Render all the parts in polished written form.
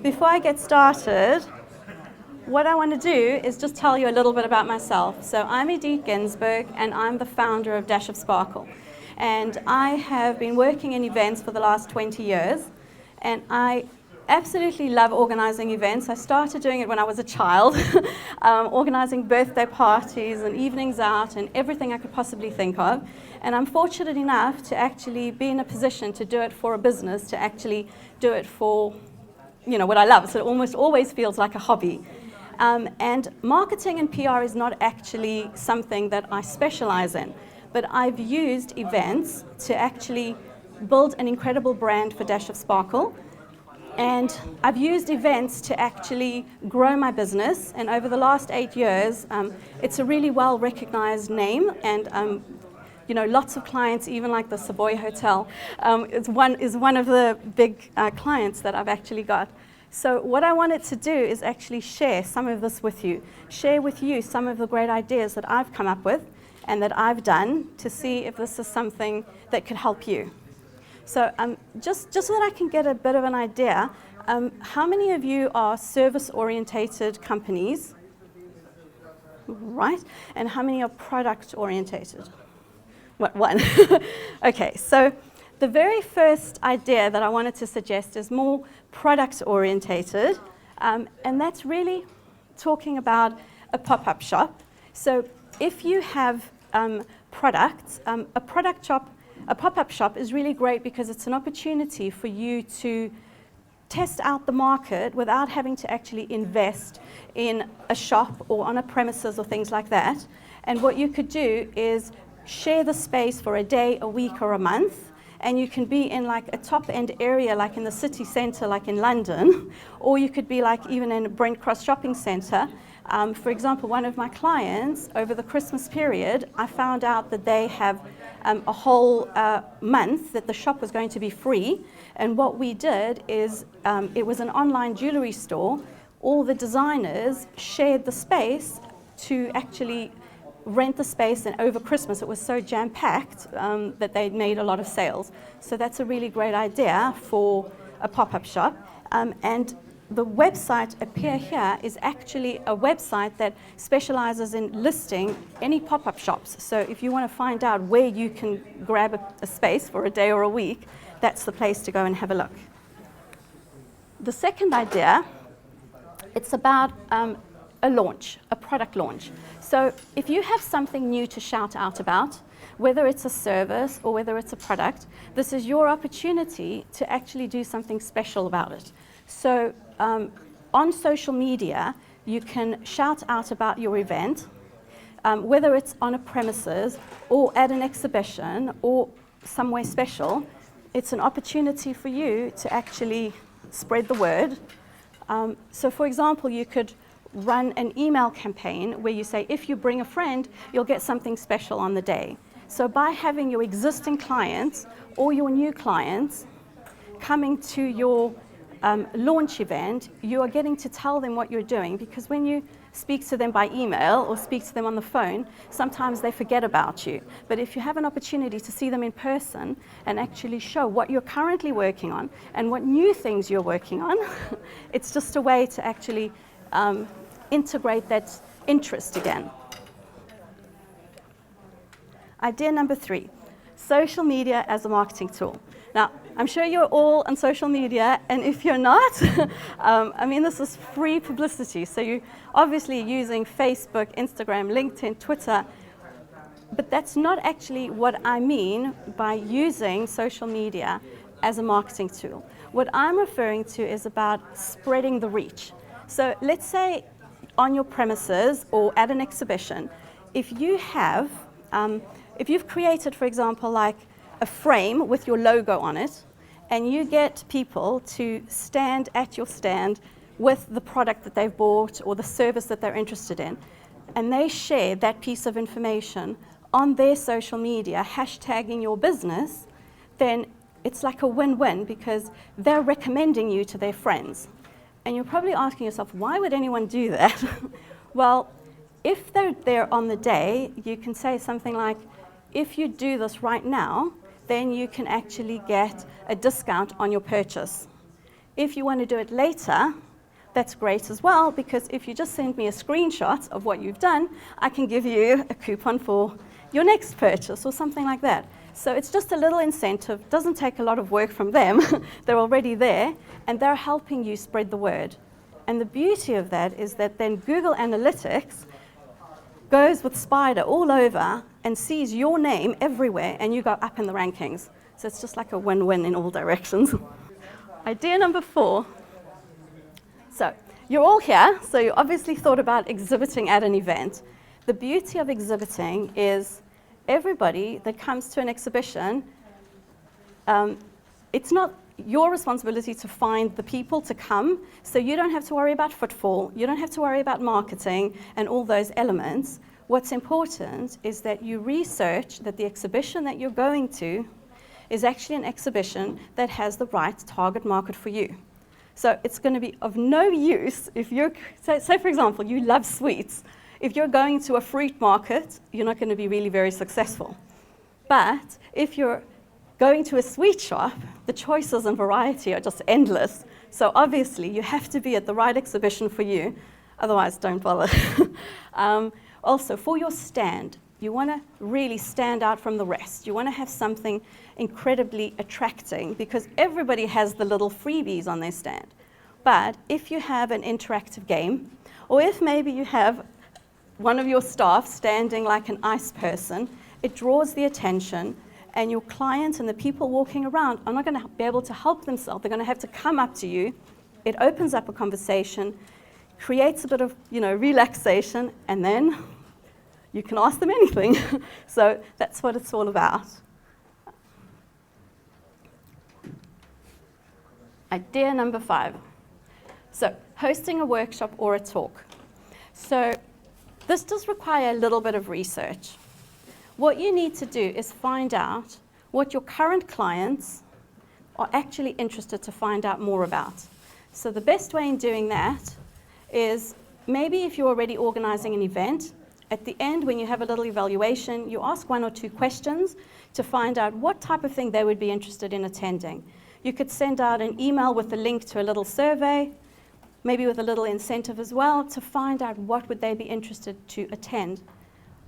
Before I get started, what I want to do is just tell you a little bit about myself. So I'm Edith Ginsberg, and I'm the founder of Dash of Sparkle. And I have been working in events for the last 20 years, and I absolutely love organizing events. I started doing it when I was a child, organizing birthday parties and evenings out and everything I could possibly think of. And I'm fortunate enough to actually be in a position to do it for a business, to actually do it for what I love. So it almost always feels like a hobby. And marketing and PR is not actually something that I specialize in, but I've used events to actually build an incredible brand for Dash of Sparkle. And I've used events to actually grow my business. And over the last 8 years, it's a really well-recognized name. And lots of clients, even like the Savoy Hotel, is one of the big clients that I've actually got. So what I wanted to do is actually share some of this with you, share with you some of the great ideas that I've come up with and that I've done to see if this is something that could help you. So just so that I can get a bit of an idea, how many of you are service-orientated companies? Right. And how many are product-orientated? What, one? Okay, so the very first idea that I wanted to suggest is more product-orientated, and that's really talking about a pop-up shop. So if you have products, a pop-up shop is really great because it's an opportunity for you to test out the market without having to actually invest in a shop or on a premises or things like that. And what you could do is share the space for a day, a week, or a month, and you can be in like a top-end area like in the city centre, like in London, or you could be like even in Brent Cross Shopping Centre. For example, one of my clients, over the Christmas period, I found out that they have a whole month that the shop was going to be free. And what we did is, it was an online jewellery store. All the designers shared the space to actually rent the space, and over Christmas it was so jam-packed that they made a lot of sales. So that's a really great idea for a pop-up shop. And the website Appear Here is actually a website that specializes in listing any pop-up shops. So if you want to find out where you can grab a space for a day or a week, that's the place to go and have a look. The second idea, it's about a launch, a product launch. So if you have something new to shout out about, whether it's a service or whether it's a product, this is your opportunity to actually do something special about it. So on social media, you can shout out about your event, whether it's on a premises or at an exhibition or somewhere special. It's an opportunity for you to actually spread the word. So for example, you could run an email campaign where you say, if you bring a friend, you'll get something special on the day. So by having your existing clients or your new clients coming to your launch event, you are getting to tell them what you're doing, because when you speak to them by email or speak to them on the phone, sometimes they forget about you. But if you have an opportunity to see them in person and actually show what you're currently working on and what new things you're working on, it's just a way to actually integrate that interest again. Idea number 3, social media as a marketing tool. Now, I'm sure you're all on social media, and if you're not, this is free publicity. So you're obviously using Facebook, Instagram, LinkedIn, Twitter, but that's not actually what I mean by using social media as a marketing tool. What I'm referring to is about spreading the reach. So let's say on your premises or at an exhibition, if you've created, for example, like a frame with your logo on it, and you get people to stand at your stand with the product that they've bought or the service that they're interested in, and they share that piece of information on their social media, hashtagging your business, then it's like a win-win, because they're recommending you to their friends. And you're probably asking yourself, why would anyone do that? Well, if they're there on the day, you can say something like, if you do this right now, then you can actually get a discount on your purchase. If you want to do it later, that's great as well, because if you just send me a screenshot of what you've done, I can give you a coupon for your next purchase or something like that. So it's just a little incentive, doesn't take a lot of work from them, they're already there, and they're helping you spread the word. And the beauty of that is that then Google Analytics goes with Spider all over and sees your name everywhere, and you go up in the rankings. So it's just like a win-win in all directions. Idea number 4. So you're all here, so you obviously thought about exhibiting at an event. The beauty of exhibiting is everybody that comes to an exhibition, it's not your responsibility to find the people to come, so you don't have to worry about footfall, you don't have to worry about marketing and all those elements. What's important is that you research that the exhibition that you're going to is actually an exhibition that has the right target market for you. So it's going to be of no use if you're, say for example, you love sweets. If you're going to a fruit market, you're not going to be really very successful. But if you're going to a sweet shop, the choices and variety are just endless. So obviously, you have to be at the right exhibition for you. Otherwise, don't bother. Also, for your stand, you want to really stand out from the rest. You want to have something incredibly attracting, because everybody has the little freebies on their stand. But if you have an interactive game, or if maybe you have one of your staff standing like an ice person, it draws the attention, and your clients and the people walking around are not going to be able to help themselves. They're going to have to come up to you. It opens up a conversation, creates a bit of, relaxation, and then you can ask them anything. So that's what it's all about. Idea number 5. So hosting a workshop or a talk. So this does require a little bit of research. What you need to do is find out what your current clients are actually interested to find out more about. So the best way in doing that is maybe if you're already organizing an event, at the end when you have a little evaluation, you ask 1 or 2 questions to find out what type of thing they would be interested in attending. You could send out an email with a link to a little survey, maybe with a little incentive as well, to find out what would they be interested to attend.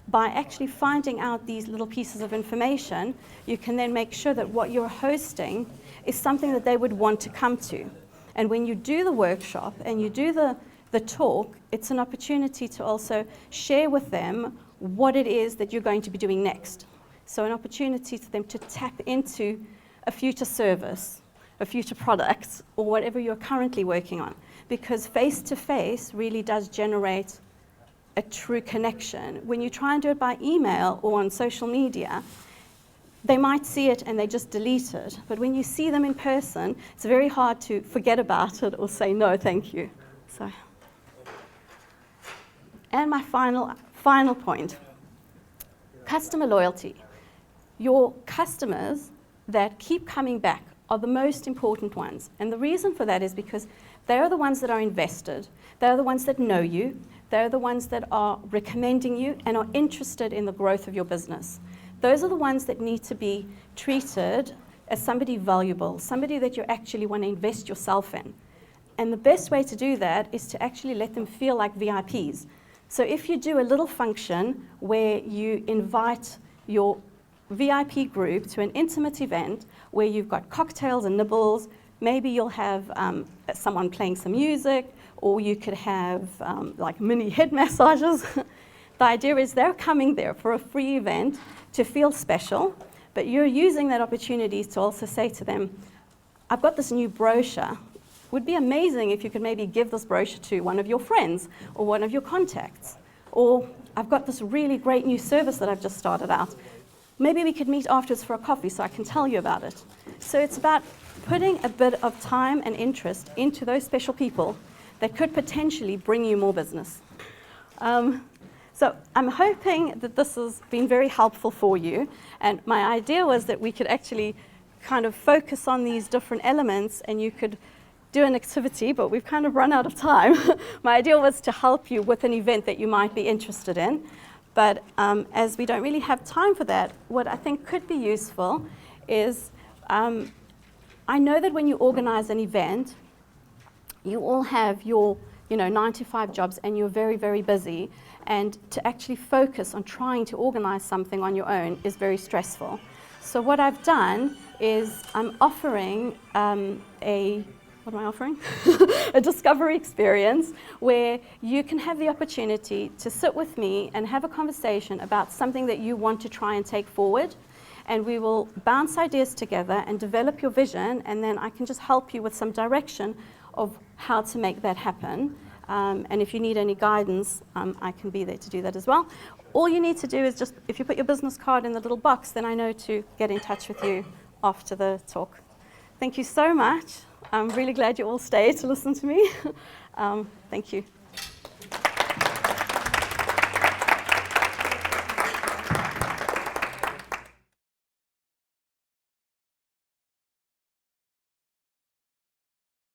By actually finding out these little pieces of information, you can then make sure that what you're hosting is something that they would want to come to. And when you do the workshop and you do the talk, it's an opportunity to also share with them what it is that you're going to be doing next. So an opportunity for them to tap into a future service, a future product, or whatever you're currently working on. Because face-to-face really does generate a true connection. When you try and do it by email or on social media, they might see it and they just delete it. But when you see them in person, it's very hard to forget about it or say no, thank you. So, and my final point, customer loyalty. Your customers that keep coming back are the most important ones. And the reason for that is because they are the ones that are invested. They are the ones that know you. They're the ones that are recommending you and are interested in the growth of your business. Those are the ones that need to be treated as somebody valuable, somebody that you actually want to invest yourself in. And the best way to do that is to actually let them feel like VIPs. So if you do a little function where you invite your VIP group to an intimate event where you've got cocktails and nibbles, maybe you'll have someone playing some music, or you could have like mini head massages. The idea is they're coming there for a free event to feel special, but you're using that opportunity to also say to them, I've got this new brochure. Would be amazing if you could maybe give this brochure to one of your friends or one of your contacts. Or I've got this really great new service that I've just started out. Maybe we could meet afterwards for a coffee so I can tell you about it. So it's about putting a bit of time and interest into those special people that could potentially bring you more business. So I'm hoping that this has been very helpful for you. And my idea was that we could actually kind of focus on these different elements and you could do an activity, but we've kind of run out of time. My idea was to help you with an event that you might be interested in. But as we don't really have time for that, what I think could be useful is I know that when you organize an event, You all have your 9-to-5 jobs and you're very, very busy, and to actually focus on trying to organize something on your own is very stressful. So what I've done is I'm offering what am I offering? A discovery experience where you can have the opportunity to sit with me and have a conversation about something that you want to try and take forward. And we will bounce ideas together and develop your vision, and then I can just help you with some direction of how to make that happen. And if you need any guidance, I can be there to do that as well. All you need to do is just, if you put your business card in the little box, then I know to get in touch with you after the talk. Thank you so much. I'm really glad you all stayed to listen to me. Thank you.